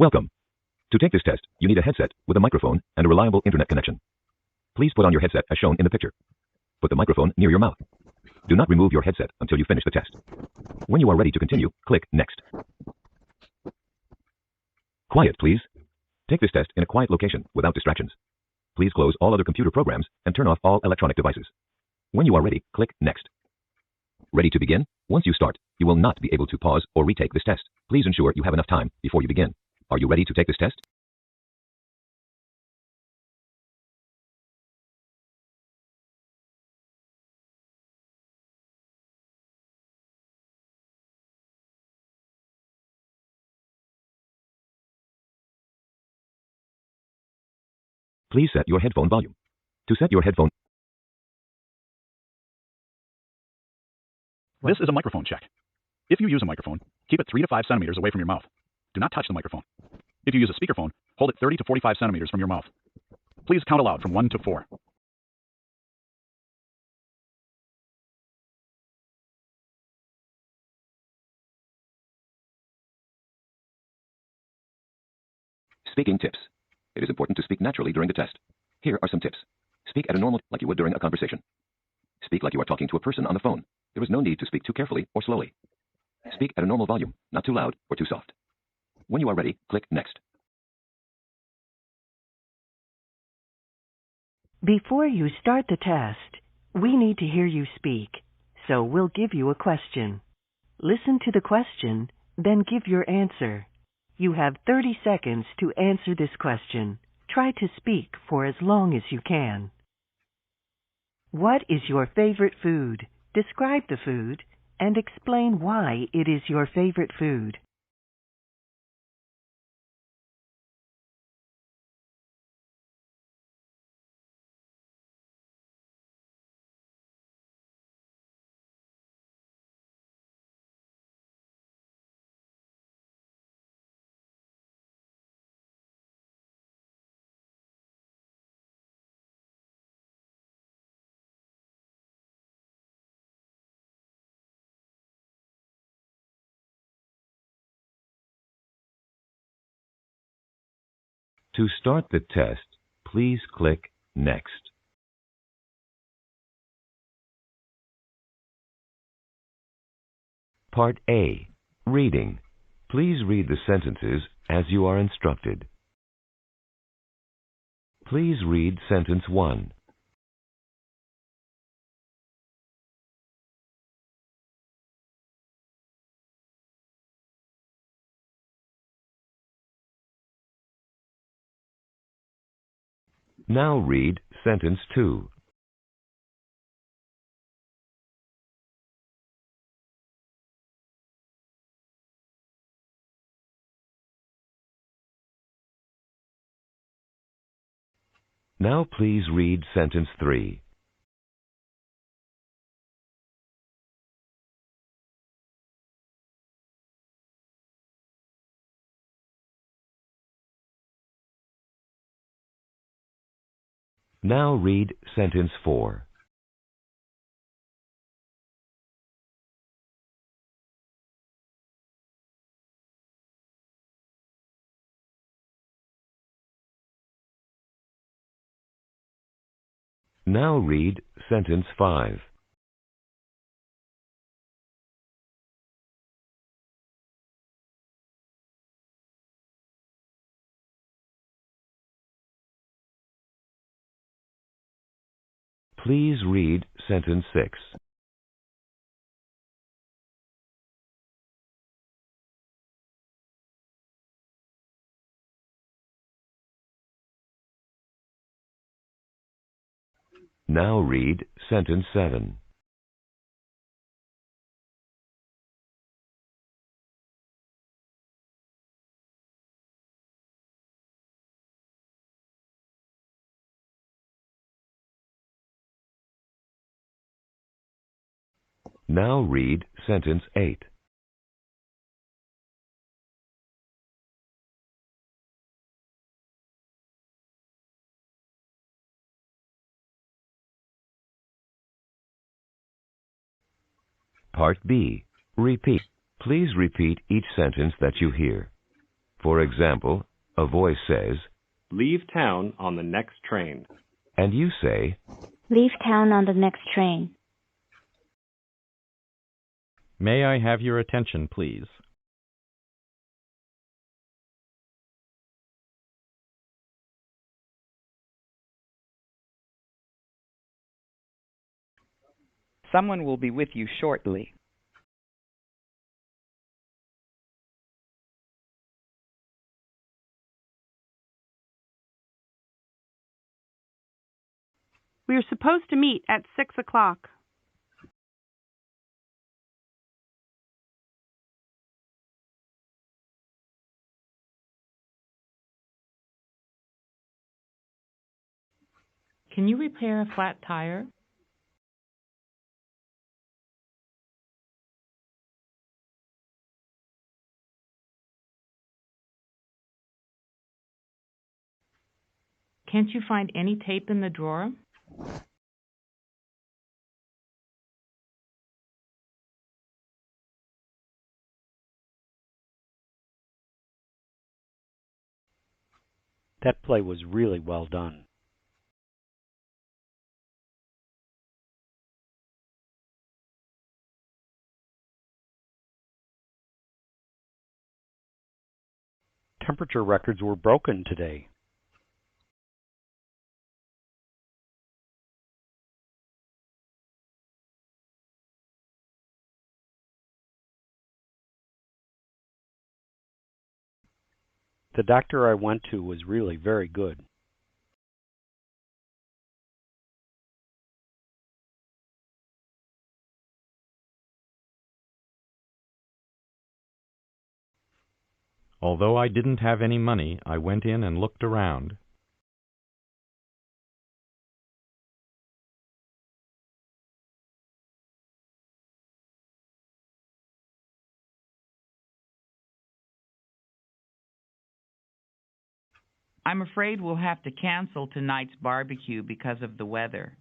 Welcome. To take this test, you need a headset with a microphone and a reliable internet connection. Please put on your headset as shown in the picture. Put the microphone near your mouth. Do not remove your headset until you finish the test. When you are ready to continue, click Next. Quiet, please. Take this test in a quiet location without distractions. Please close all other computer programs and turn off all electronic devices. When you are ready, click Next. Ready to begin? Once you start, you will not be able to pause or retake this test. Please ensure you have enough time before you begin. Are you ready to take this test? Please set your headphone volume. To set your headphone... This is a microphone check. If you use a microphone, keep it 3 to 5 centimeters away from your mouth. Do not touch the microphone. If you use a speakerphone, hold it 30 to 45 centimeters from your mouth. Please count aloud from 1 to 4. Speaking tips. It is important to speak naturally during the test. Here are some tips. Speak at a normal, like you would during a conversation. Speak like you are talking to a person on the phone. There is no need to speak too carefully or slowly. Speak at a normal volume, not too loud or too soft. When you are ready, click Next. Before you start the test, we need to hear you speak, so we'll give you a question. Listen to the question, then give your answer. You have 30 seconds to answer this question. Try to speak for as long as you can. What is your favorite food? Describe the food and explain why it is your favorite food. To start the test, please click Next. Part A. Reading. Please read the sentences as you are instructed. Please read sentence 1. Now read sentence 2. Now please read sentence 3. Now read sentence 4. Now read sentence 5. Please read sentence 6. Now read sentence 7. Now read sentence 8. Part B. Repeat. Please repeat each sentence that you hear. For example, a voice says, "Leave town on the next train." and you say, Leave town on the next train. May I have your attention, please? Someone will be with you shortly. We are supposed to meet at 6 o'clock. Can you repair a flat tire? Can't you find any tape in the drawer? That play was really well done. Temperature records were broken today. The doctor I went to was really very good. Although I didn't have any money, I went in and looked around. I'm afraid we'll have to cancel tonight's barbecue because of the weather.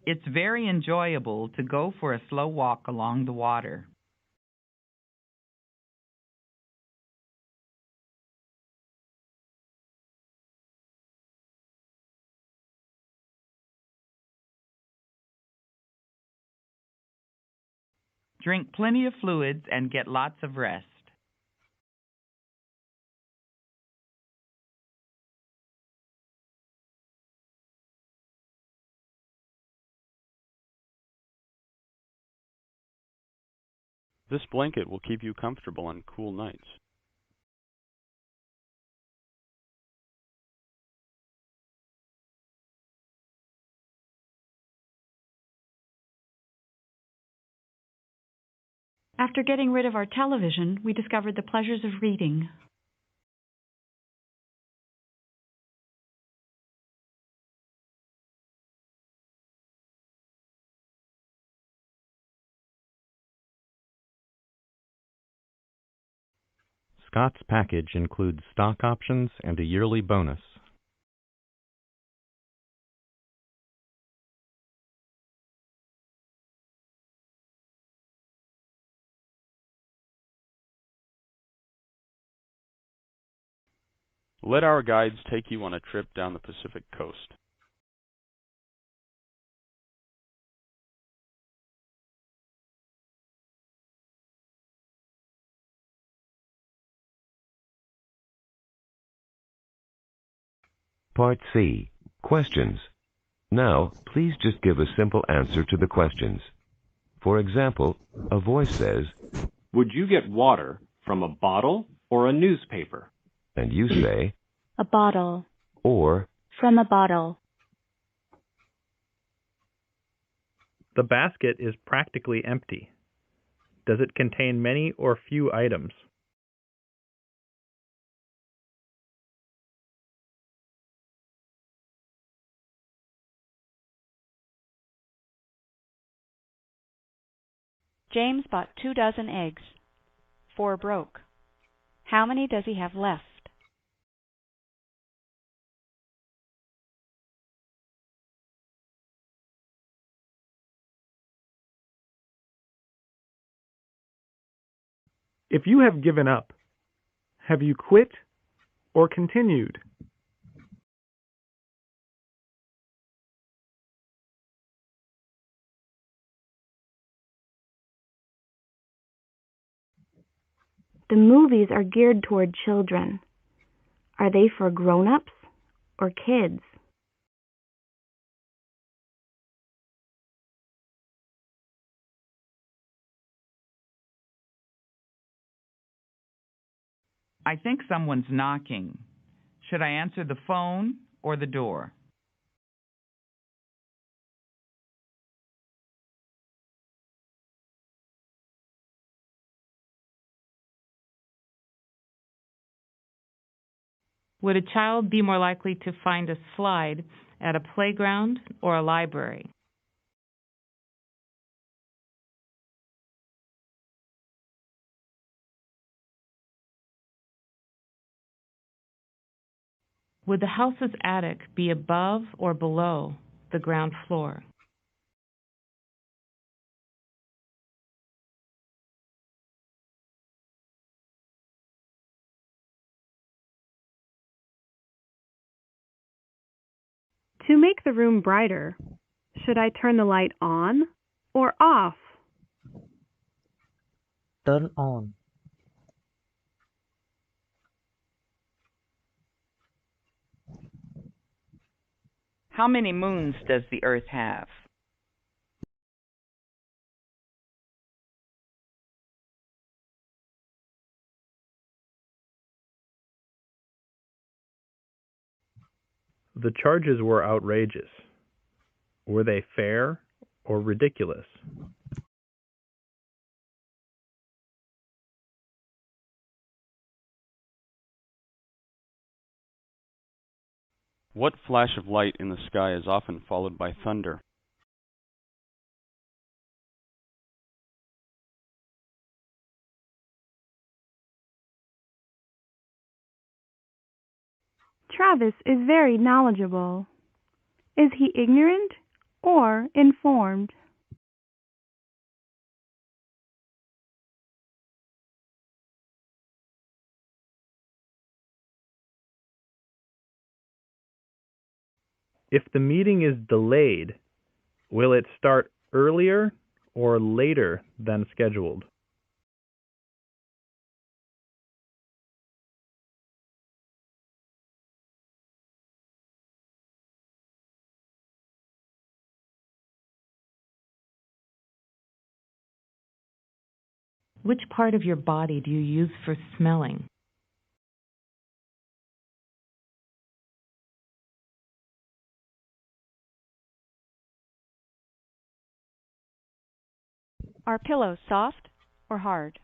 It's very enjoyable to go for a slow walk along the water. Drink plenty of fluids and get lots of rest. This blanket will keep you comfortable on cool nights. After getting rid of our television, we discovered the pleasures of reading. Scott's package includes stock options and a yearly bonus. Let our guides take you on a trip down the Pacific coast. Part C. Questions. Now, please just give a simple answer to the questions. For example, a voice says, "Would you get water from a bottle or a newspaper?" and you say, A bottle. or, From a bottle. The basket is practically empty. Does it contain many or few items? James bought 2 dozen eggs. 4 broke. How many does he have left? If you have given up, have you quit or continued? The movies are geared toward children. Are they for grown-ups or kids? I think someone's knocking. Should I answer the phone or the door? Would a child be more likely to find a slide at a playground or a library? Would the house's attic be above or below the ground floor? To make the room brighter, should I turn the light on or off? Turn on. How many moons does the Earth have? The charges were outrageous. Were they fair or ridiculous? What flash of light in the sky is often followed by thunder? Travis is very knowledgeable. Is he ignorant or informed? If the meeting is delayed, will it start earlier or later than scheduled? Which part of your body do you use for smelling? Are pillows soft or hard?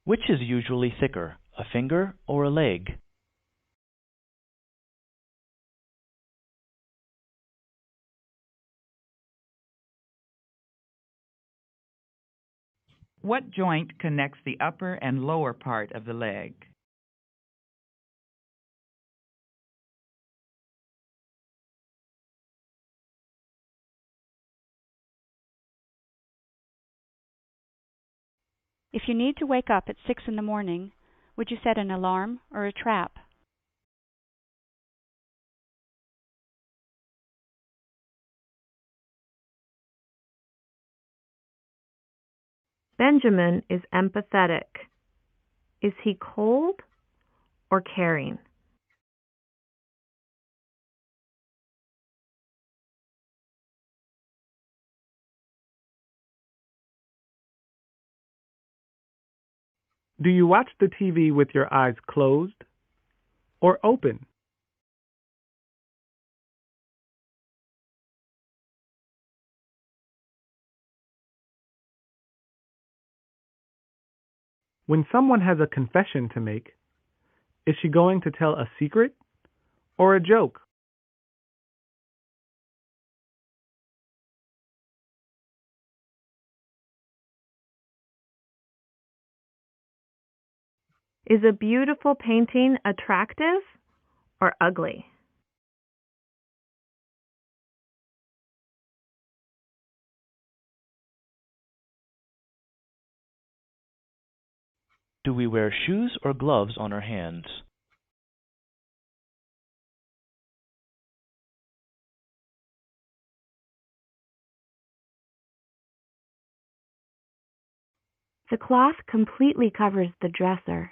Which is usually thicker, a finger or a leg? What joint connects the upper and lower part of the leg? If you need to wake up at 6 in the morning, would you set an alarm or a trap? Benjamin is empathetic. Is he cold or caring? Do you watch the TV with your eyes closed or open? When someone has a confession to make, is she going to tell a secret or a joke? Is a beautiful painting attractive or ugly? Do we wear shoes or gloves on our hands? The cloth completely covers the dresser.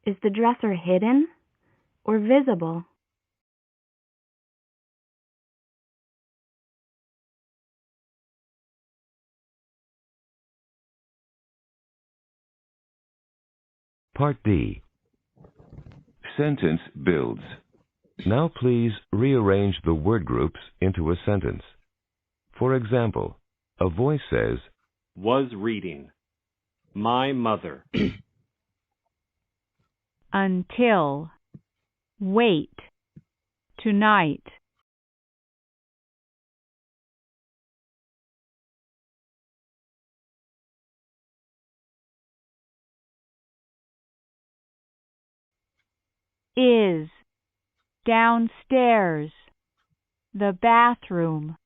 Is the dresser hidden or visible? Part D. Sentence builds. Now please rearrange the word groups into a sentence. For example, a voice says, Was reading. My mother. Until. Wait. Tonight. Is. Downstairs. The bathroom.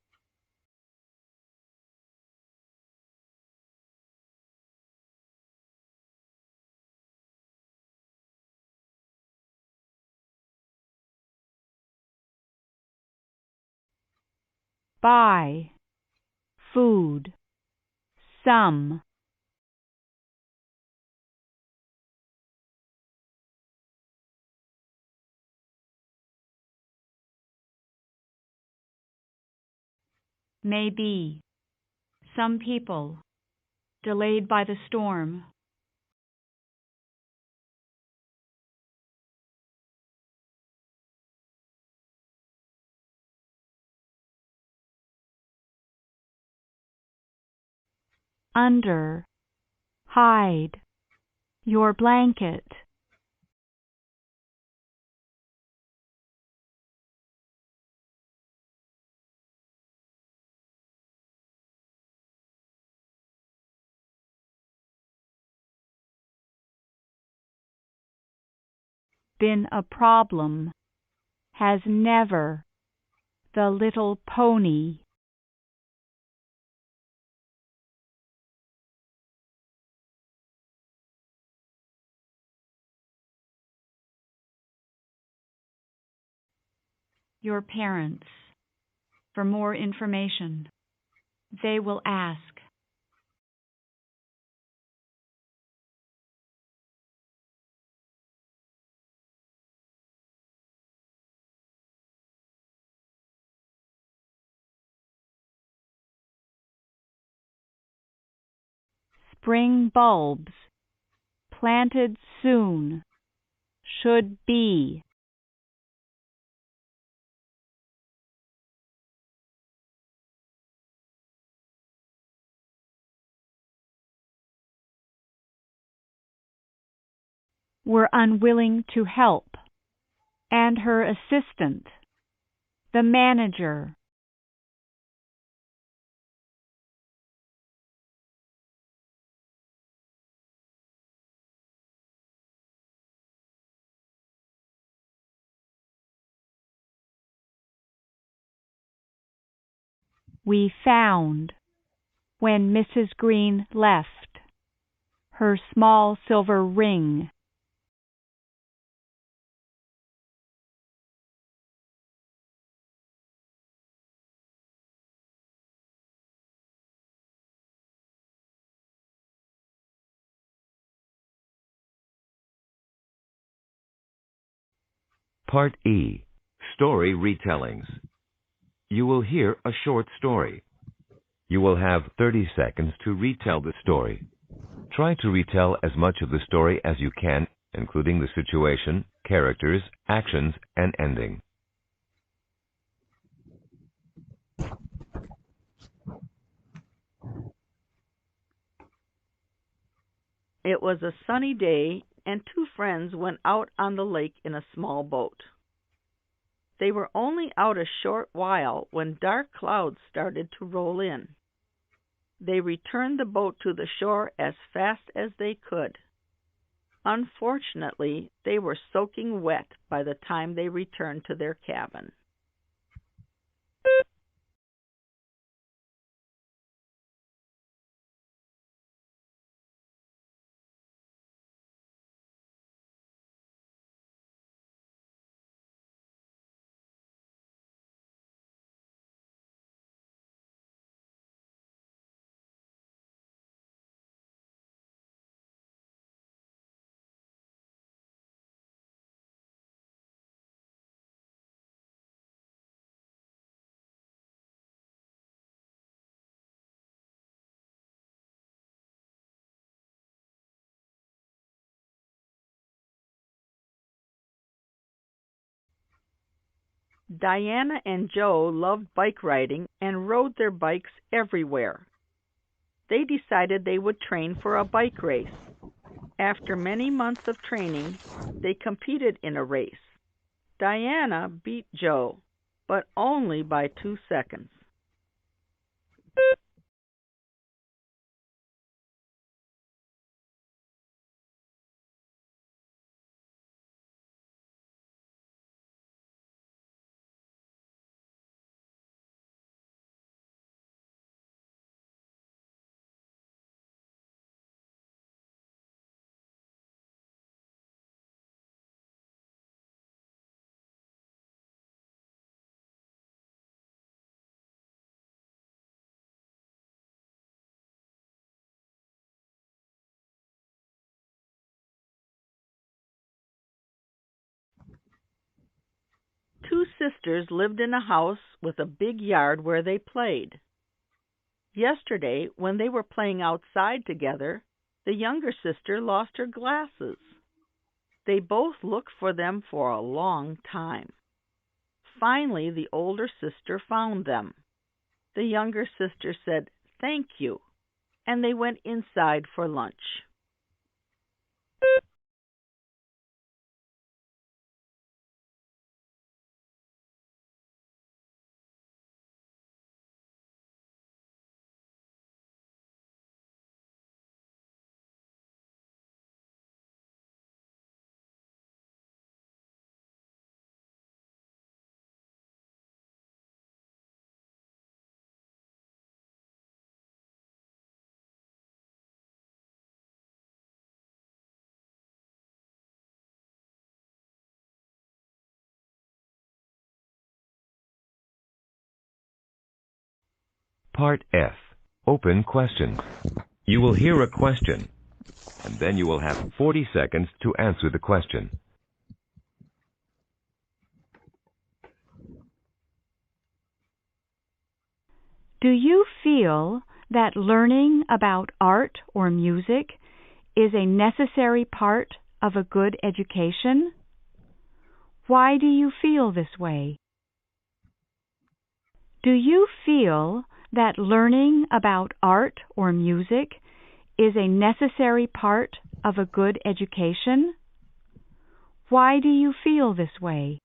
Buy. Food. Some. Maybe. Some people. Delayed by the storm. Under. Hide. Your blanket. Been a problem. Has never. The Little Pony. Your parents. For more information. They will ask. Spring bulbs. Planted soon. Should be. Were unwilling to help. And her assistant. The manager. We found. When Mrs. Green left. Her small silver ring. Part E. Story retellings. You will hear a short story. You will have 30 seconds to retell the story. Try to retell as much of the story as you can, including the situation, characters, actions, and ending. It was a sunny day, and two friends went out on the lake in a small boat. They were only out a short while when dark clouds started to roll in. They returned the boat to the shore as fast as they could. Unfortunately, they were soaking wet by the time they returned to their cabin. Diana and Joe loved bike riding and rode their bikes everywhere. They decided they would train for a bike race. After many months of training, they competed in a race. Diana beat Joe, but only by 2 seconds. Two sisters lived in a house with a big yard where they played. Yesterday, when they were playing outside together, the younger sister lost her glasses. They both looked for them for a long time. Finally, the older sister found them. The younger sister said, "Thank you," and they went inside for lunch. Part F. Open questions. You will hear a question, and then you will have 40 seconds to answer the question. Do you feel that learning about art or music is a necessary part of a good education? Why do you feel this way? Do you feel that learning about art or music is a necessary part of a good education? Why do you feel this way?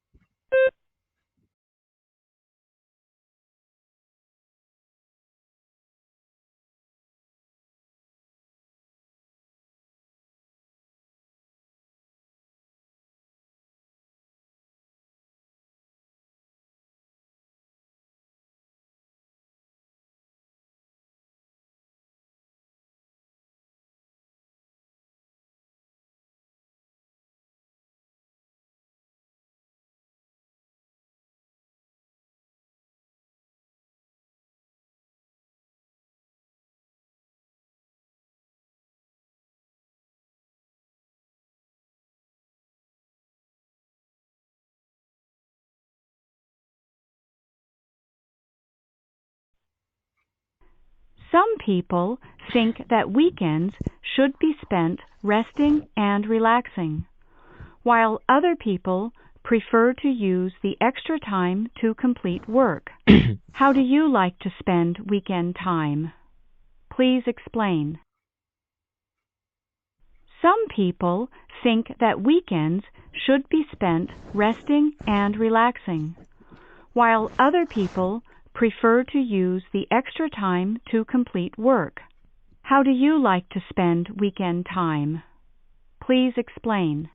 Some people think that weekends should be spent resting and relaxing, while other people prefer to use the extra time to complete work. How do you like to spend weekend time? Please explain. Some people think that weekends should be spent resting and relaxing, while other people prefer to use the extra time to complete work. How do you like to spend weekend time? Please explain.